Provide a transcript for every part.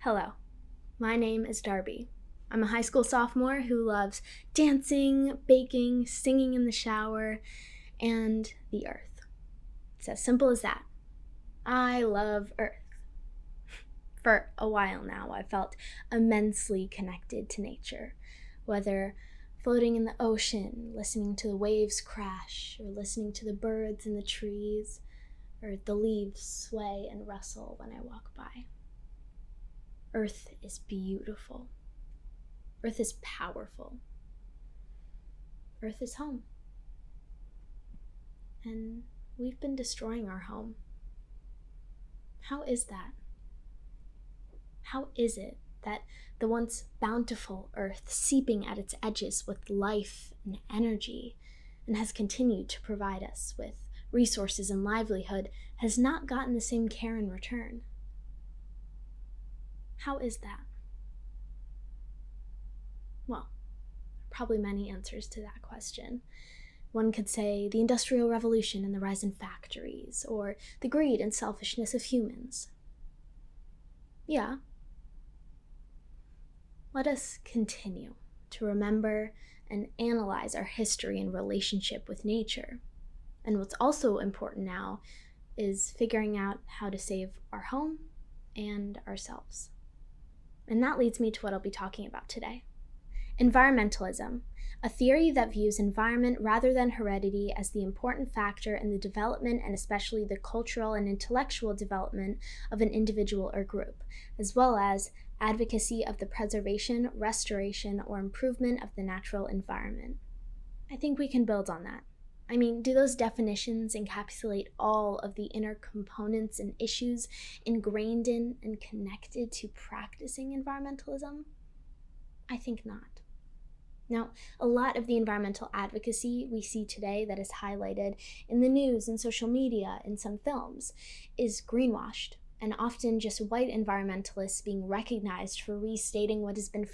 Hello, my name is Darby. I'm a high school sophomore who loves dancing, baking, singing in the shower, and the earth. It's as simple as that. I love Earth. For a while now, I felt immensely connected to nature, whether floating in the ocean, listening to the waves crash, or listening to the birds in the trees, or the leaves sway and rustle when I walk by. Earth is beautiful. Earth is powerful. Earth is home. And we've been destroying our home. How is that? How is it that the once bountiful Earth, seeping at its edges with life and energy, and has continued to provide us with resources and livelihood, has not gotten the same care in return? How is that? Well, probably many answers to that question. One could say the Industrial Revolution and the rise in factories, or the greed and selfishness of humans. Yeah. Let us continue to remember and analyze our history and relationship with nature. And what's also important now is figuring out how to save our home and ourselves. And that leads me to what I'll be talking about today. Environmentalism, a theory that views environment rather than heredity as the important factor in the development and especially the cultural and intellectual development of an individual or group, as well as advocacy of the preservation, restoration, or improvement of the natural environment. I think we can build on that. I mean, do those definitions encapsulate all of the inner components and issues ingrained in and connected to practicing environmentalism? I think not. Now, a lot of the environmental advocacy we see today that is highlighted in the news and social media and some films is greenwashed, and often just white environmentalists being recognized for restating what has been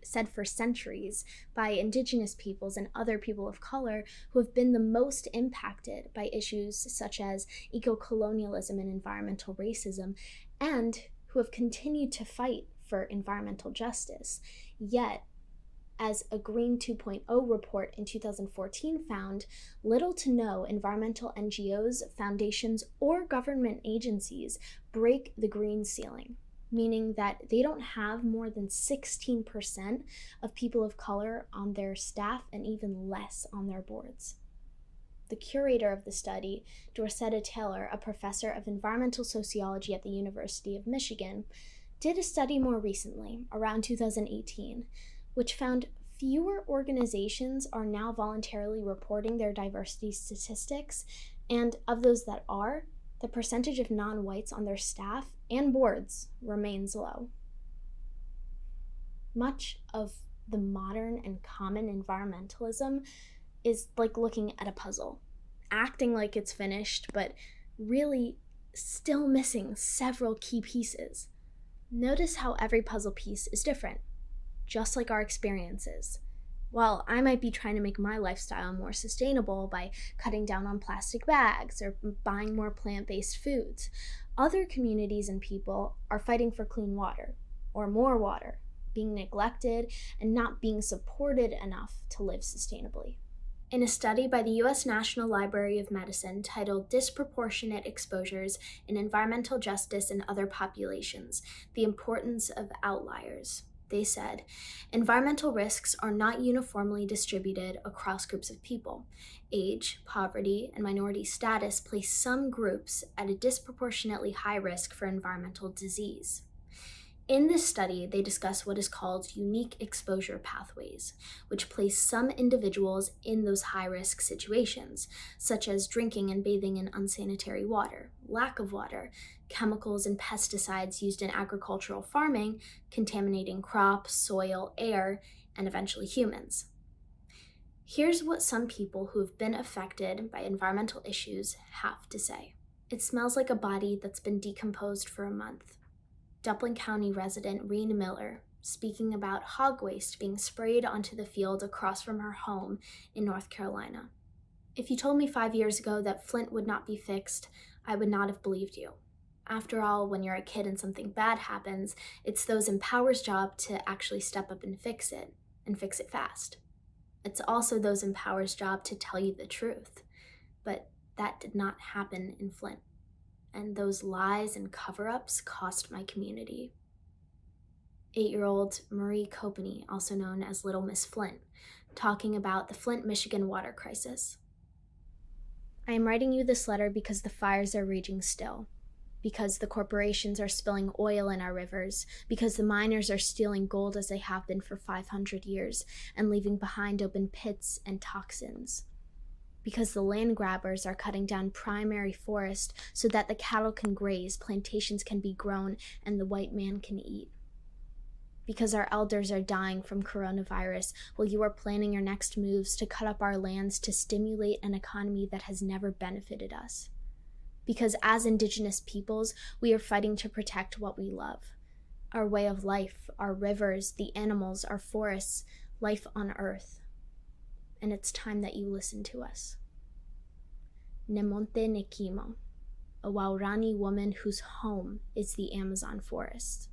said for centuries by indigenous peoples and other people of color who have been the most impacted by issues such as eco-colonialism and environmental racism, and who have continued to fight for environmental justice. Yet, as a Green 2.0 report in 2014 found, little to no environmental NGOs, foundations, or government agencies break the green ceiling, meaning that they don't have more than 16% of people of color on their staff and even less on their boards. The curator of the study, Dorcetta Taylor, a professor of environmental sociology at the University of Michigan, did a study more recently, around 2018, which found fewer organizations are now voluntarily reporting their diversity statistics, and of those that are, the percentage of non-whites on their staff and boards remains low. Much of the modern and common environmentalism is like looking at a puzzle, acting like it's finished, but really still missing several key pieces. Notice how every puzzle piece is different, just like our experiences. While I might be trying to make my lifestyle more sustainable by cutting down on plastic bags or buying more plant-based foods, other communities and people are fighting for clean water or more water, being neglected and not being supported enough to live sustainably. In a study by the U.S. National Library of Medicine titled Disproportionate Exposures in Environmental Justice and Other Populations, The Importance of Outliers, they said, environmental risks are not uniformly distributed across groups of people. Age, poverty, and minority status place some groups at a disproportionately high risk for environmental disease. In this study, they discuss what is called unique exposure pathways, which place some individuals in those high-risk situations, such as drinking and bathing in unsanitary water, lack of water, chemicals and pesticides used in agricultural farming, contaminating crops, soil, air, and eventually humans. Here's what some people who have been affected by environmental issues have to say. It smells like a body that's been decomposed for a month. Duplin County resident Reen Miller, speaking about hog waste being sprayed onto the field across from her home in North Carolina. If you told me 5 years ago that Flint would not be fixed, I would not have believed you. After all, when you're a kid and something bad happens, it's those in power's job to actually step up and fix it fast. It's also those in power's job to tell you the truth. But that did not happen in Flint, and those lies and cover-ups cost my community. 8-year-old Marie Copeny, also known as Little Miss Flint, talking about the Flint, Michigan water crisis. I am writing you this letter because the fires are raging still, because the corporations are spilling oil in our rivers, because the miners are stealing gold as they have been for 500 years and leaving behind open pits and toxins, because the land grabbers are cutting down primary forest so that the cattle can graze, plantations can be grown, and the white man can eat, because our elders are dying from coronavirus while you are planning your next moves to cut up our lands to stimulate an economy that has never benefited us. Because as Indigenous peoples, we are fighting to protect what we love. Our way of life, our rivers, the animals, our forests, life on Earth. And it's time that you listen to us. Nemonte Nekimo, a Waorani woman whose home is the Amazon forest.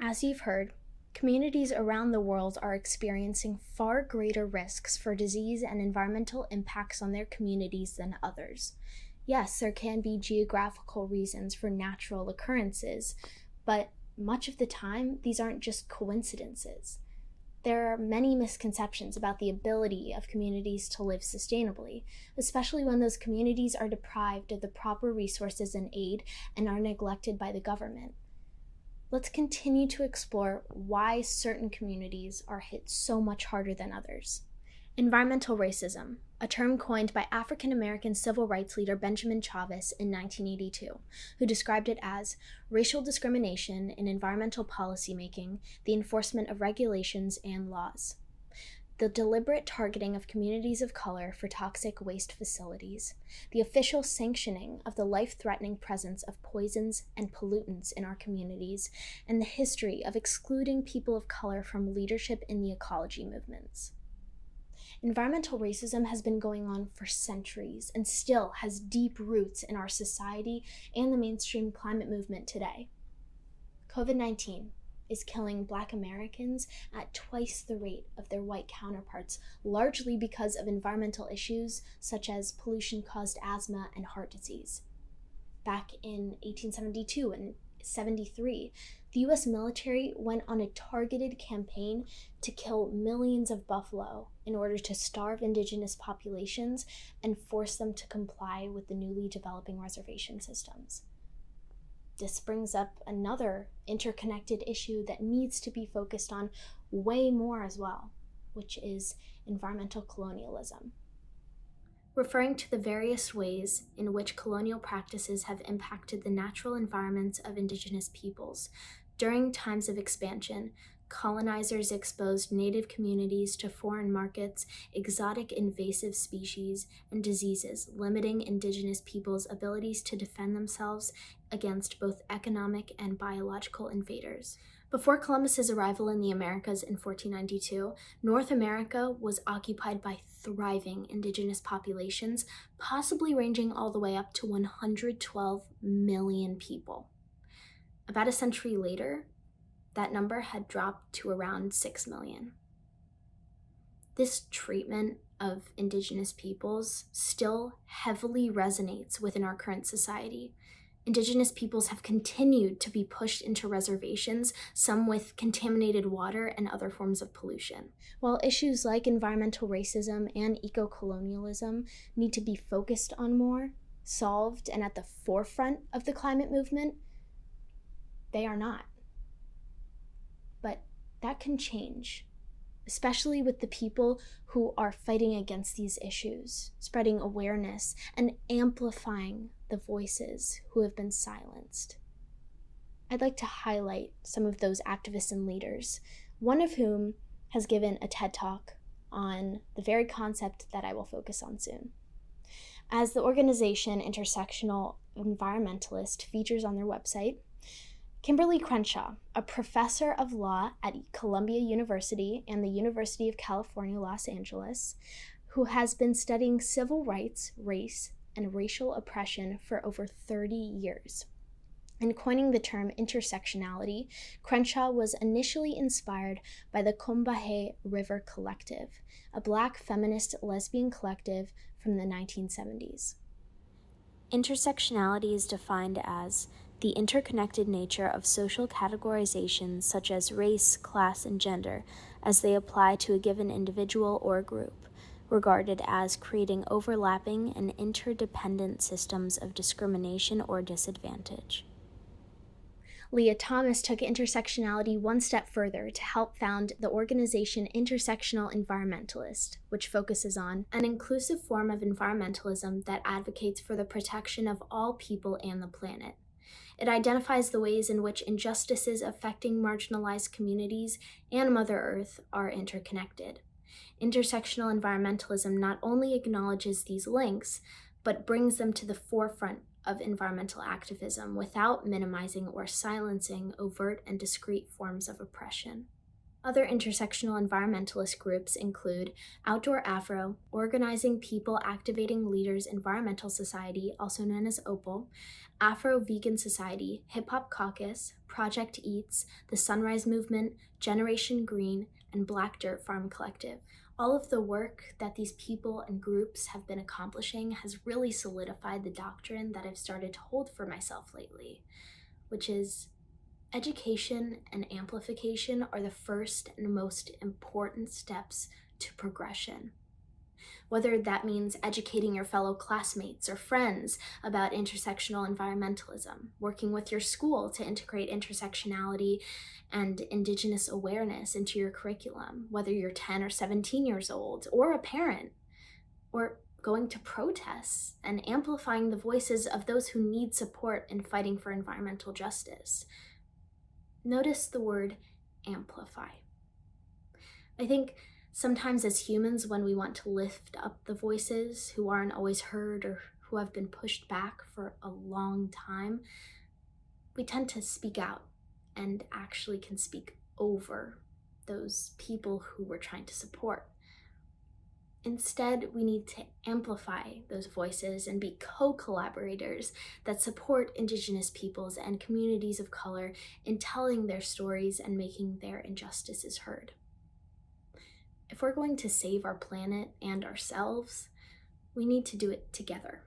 As you've heard, communities around the world are experiencing far greater risks for disease and environmental impacts on their communities than others. Yes, there can be geographical reasons for natural occurrences, but much of the time, these aren't just coincidences. There are many misconceptions about the ability of communities to live sustainably, especially when those communities are deprived of the proper resources and aid and are neglected by the government. Let's continue to explore why certain communities are hit so much harder than others. Environmental racism, a term coined by African-American civil rights leader Benjamin Chavez in 1982, who described it as racial discrimination in environmental policymaking, the enforcement of regulations and laws, the deliberate targeting of communities of color for toxic waste facilities, the official sanctioning of the life-threatening presence of poisons and pollutants in our communities, and the history of excluding people of color from leadership in the ecology movements. Environmental racism has been going on for centuries and still has deep roots in our society and the mainstream climate movement today. COVID-19 is killing Black Americans at twice the rate of their white counterparts, largely because of environmental issues such as pollution-caused asthma and heart disease. Back in 1872 and 73, the U.S. military went on a targeted campaign to kill millions of buffalo in order to starve indigenous populations and force them to comply with the newly developing reservation systems. This brings up another interconnected issue that needs to be focused on way more as well, which is environmental colonialism. Referring to the various ways in which colonial practices have impacted the natural environments of indigenous peoples. During times of expansion, colonizers exposed native communities to foreign markets, exotic invasive species, and diseases, limiting indigenous peoples' abilities to defend themselves against both economic and biological invaders. Before Columbus's arrival in the Americas in 1492, North America was occupied by thriving indigenous populations, possibly ranging all the way up to 112 million people. About a century later, that number had dropped to around 6 million. This treatment of indigenous peoples still heavily resonates within our current society. Indigenous peoples have continued to be pushed into reservations, some with contaminated water and other forms of pollution. While issues like environmental racism and eco-colonialism need to be focused on more, solved, and at the forefront of the climate movement, they are not. But that can change, especially with the people who are fighting against these issues, spreading awareness, and amplifying the voices who have been silenced. I'd like to highlight some of those activists and leaders, one of whom has given a TED Talk on the very concept that I will focus on soon. As the organization Intersectional Environmentalist features on their website, Kimberly Crenshaw, a professor of law at Columbia University and the University of California, Los Angeles, who has been studying civil rights, race, and racial oppression for over 30 years. In coining the term intersectionality, Crenshaw was initially inspired by the Combahee River Collective, a Black feminist lesbian collective from the 1970s. Intersectionality is defined as the interconnected nature of social categorizations such as race, class, and gender as they apply to a given individual or group, regarded as creating overlapping and interdependent systems of discrimination or disadvantage. Leah Thomas took intersectionality one step further to help found the organization Intersectional Environmentalist, which focuses on an inclusive form of environmentalism that advocates for the protection of all people and the planet. It identifies the ways in which injustices affecting marginalized communities and Mother Earth are interconnected. Intersectional environmentalism not only acknowledges these links, but brings them to the forefront of environmental activism without minimizing or silencing overt and discrete forms of oppression. Other intersectional environmentalist groups include Outdoor Afro, Organizing People Activating Leaders Environmental Society, also known as OPAL, Afro Vegan Society, Hip Hop Caucus, Project Eats, the Sunrise Movement, Generation Green, and Black Dirt Farm Collective. All of the work that these people and groups have been accomplishing has really solidified the doctrine that I've started to hold for myself lately, which is education and amplification are the first and most important steps to progression. Whether that means educating your fellow classmates or friends about intersectional environmentalism, working with your school to integrate intersectionality and Indigenous awareness into your curriculum, whether you're 10 or 17 years old, or a parent, or going to protests and amplifying the voices of those who need support in fighting for environmental justice. Notice the word amplify. I think sometimes as humans, when we want to lift up the voices who aren't always heard or who have been pushed back for a long time, we tend to speak out and actually can speak over those people who we're trying to support. Instead, we need to amplify those voices and be co-collaborators that support Indigenous peoples and communities of color in telling their stories and making their injustices heard. If we're going to save our planet and ourselves, we need to do it together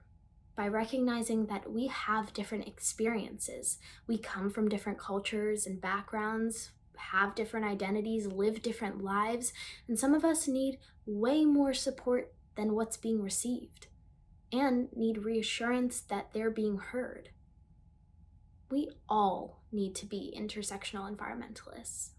by recognizing that we have different experiences. We come from different cultures and backgrounds, have different identities, live different lives, and some of us need way more support than what's being received, and need reassurance that they're being heard. We all need to be intersectional environmentalists.